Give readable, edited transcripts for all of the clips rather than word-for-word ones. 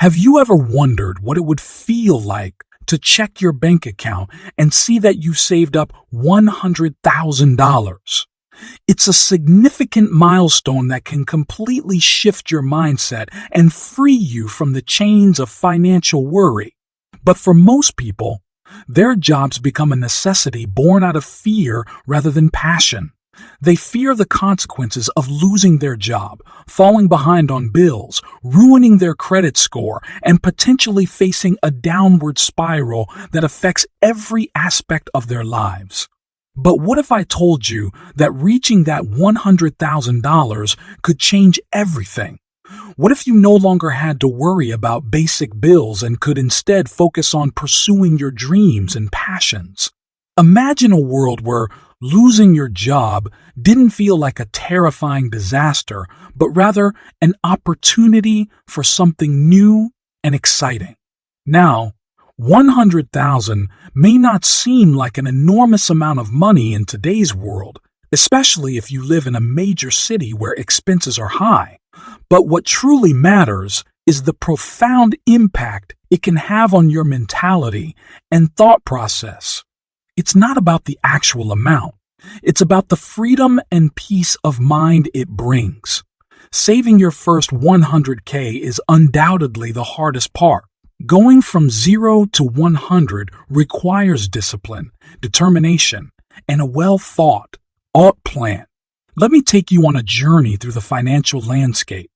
Have you ever wondered what it would feel like to check your bank account and see that you saved up $100,000? It's a significant milestone that can completely shift your mindset and free you from the chains of financial worry. But for most people, their jobs become a necessity born out of fear rather than passion. They fear the consequences of losing their job, falling behind on bills, ruining their credit score, and potentially facing a downward spiral that affects every aspect of their lives. But what if I told you that reaching that $100,000 could change everything? What if you no longer had to worry about basic bills and could instead focus on pursuing your dreams and passions? Imagine a world where losing your job didn't feel like a terrifying disaster, but rather an opportunity for something new and exciting. Now, 100,000 may not seem like an enormous amount of money in today's world, especially if you live in a major city where expenses are high. But what truly matters is the profound impact it can have on your mentality and thought process. It's not about the actual amount. It's about the freedom and peace of mind it brings. Saving your first 100K is undoubtedly the hardest part. Going from 0 to 100 requires discipline, determination, and a well-thought out plan. Let me take you on a journey through the financial landscape.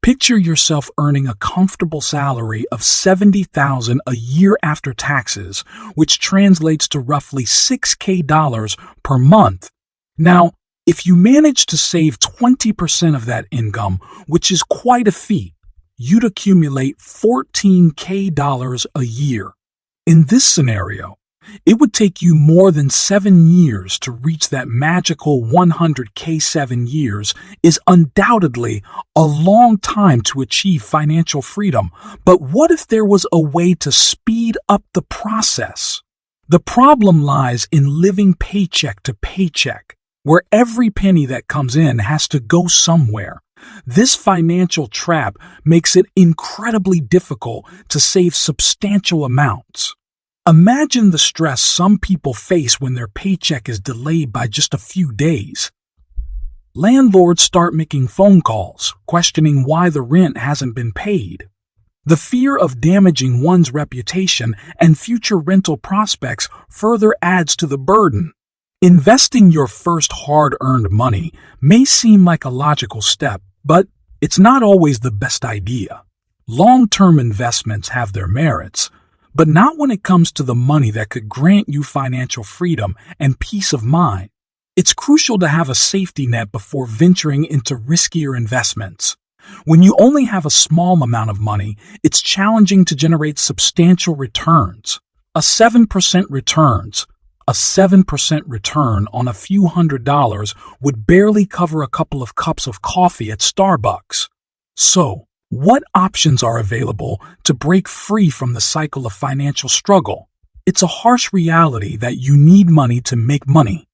Picture yourself earning a comfortable salary of $70,000 a year after taxes, which translates to roughly $6,000 per month. Now, if you manage to save 20% of that income, which is quite a feat, you'd accumulate $14,000 a year. In this scenario, it would take you more than 7 years to reach that magical 100K. 7 years is undoubtedly a long time to achieve financial freedom. But what if there was a way to speed up the process? The problem lies in living paycheck to paycheck, where every penny that comes in has to go somewhere. This financial trap makes it incredibly difficult to save substantial amounts. Imagine the stress some people face when their paycheck is delayed by just a few days. Landlords start making phone calls, questioning why the rent hasn't been paid. The fear of damaging one's reputation and future rental prospects further adds to the burden. Investing your first hard-earned money may seem like a logical step, but it's not always the best idea. Long-term investments have their merits, but not when it comes to the money that could grant you financial freedom and peace of mind. It's crucial to have a safety net before venturing into riskier investments. When you only have a small amount of money, it's challenging to generate substantial returns. A 7% return on a few $100s would barely cover a couple of cups of coffee at Starbucks. So, what options are available to break free from the cycle of financial struggle? It's a harsh reality that you need money to make money.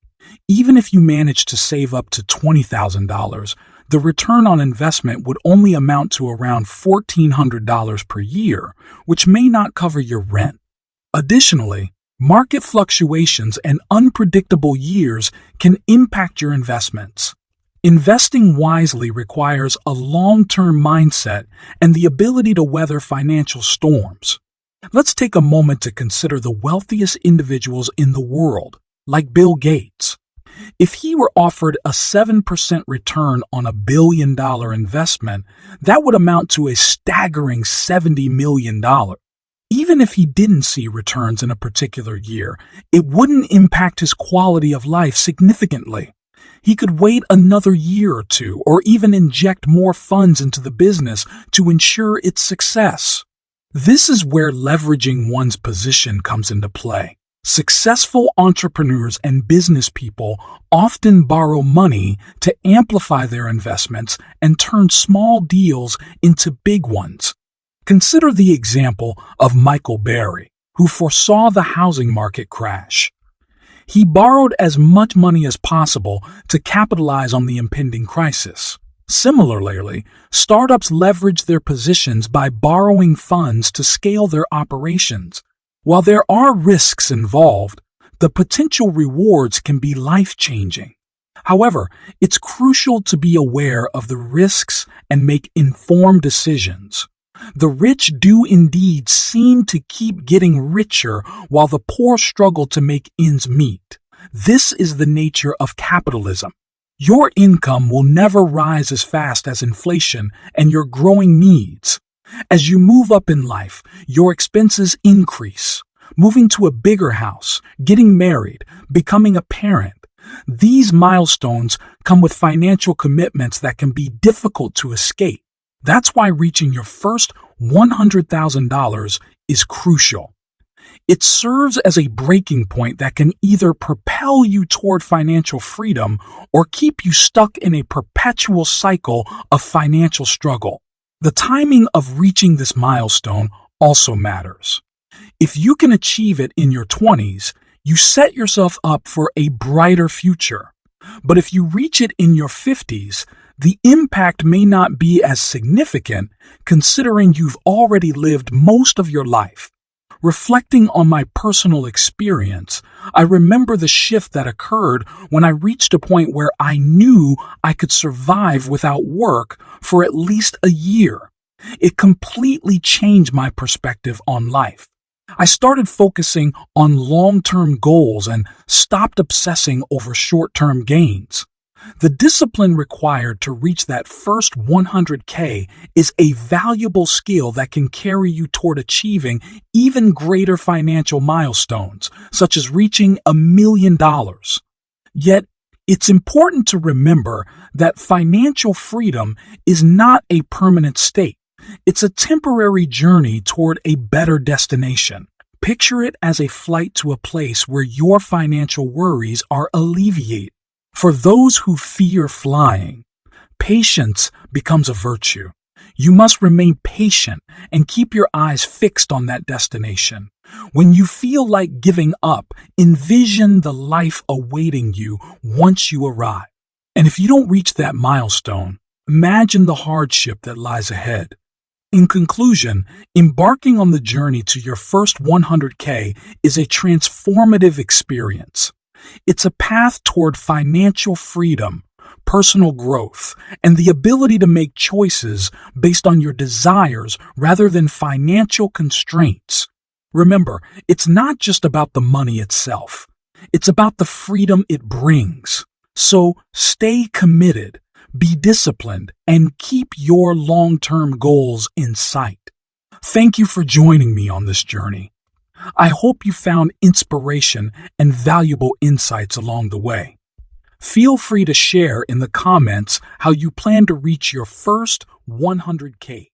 Even if you manage to save up to $20,000, the return on investment would only amount to around $1,400 per year, which may not cover your rent. Additionally, market fluctuations and unpredictable years can impact your investments. Investing wisely requires a long-term mindset and the ability to weather financial storms. Let's take a moment to consider the wealthiest individuals in the world, like Bill Gates. If he were offered a 7% return on a $1 billion investment, that would amount to a staggering $70 million. Even if he didn't see returns in a particular year, it wouldn't impact his quality of life significantly. He could wait another year or two, or even inject more funds into the business to ensure its success. This is where leveraging one's position comes into play. Successful entrepreneurs and business people often borrow money to amplify their investments and turn small deals into big ones. Consider the example of Michael Berry, who foresaw the housing market crash. He borrowed as much money as possible to capitalize on the impending crisis. Similarly, startups leverage their positions by borrowing funds to scale their operations. While there are risks involved, the potential rewards can be life-changing. However, it's crucial to be aware of the risks and make informed decisions. The rich do indeed seem to keep getting richer while the poor struggle to make ends meet. This is the nature of capitalism. Your income will never rise as fast as inflation and your growing needs. As you move up in life, your expenses increase. Moving to a bigger house, getting married, becoming a parent. These milestones come with financial commitments that can be difficult to escape. That's why reaching your first $100,000 is crucial. It serves as a breaking point that can either propel you toward financial freedom or keep you stuck in a perpetual cycle of financial struggle. The timing of reaching this milestone also matters. If you can achieve it in your 20s, you set yourself up for a brighter future. But if you reach it in your 50s, the impact may not be as significant considering you've already lived most of your life. Reflecting on my personal experience, I remember the shift that occurred when I reached a point where I knew I could survive without work for at least a year. It completely changed my perspective on life. I started focusing on long-term goals and stopped obsessing over short-term gains. The discipline required to reach that first 100K is a valuable skill that can carry you toward achieving even greater financial milestones, such as reaching $1 million. Yet, it's important to remember that financial freedom is not a permanent state. It's a temporary journey toward a better destination. Picture it as a flight to a place where your financial worries are alleviated. For those who fear flying, patience becomes a virtue. You must remain patient and keep your eyes fixed on that destination. When you feel like giving up, envision the life awaiting you once you arrive. And if you don't reach that milestone, imagine the hardship that lies ahead. In conclusion, embarking on the journey to your first 100K is a transformative experience. It's a path toward financial freedom, personal growth, and the ability to make choices based on your desires rather than financial constraints. Remember, it's not just about the money itself. It's about the freedom it brings. So stay committed, be disciplined, and keep your long-term goals in sight. Thank you for joining me on this journey. I hope you found inspiration and valuable insights along the way. Feel free to share in the comments how you plan to reach your first 100K.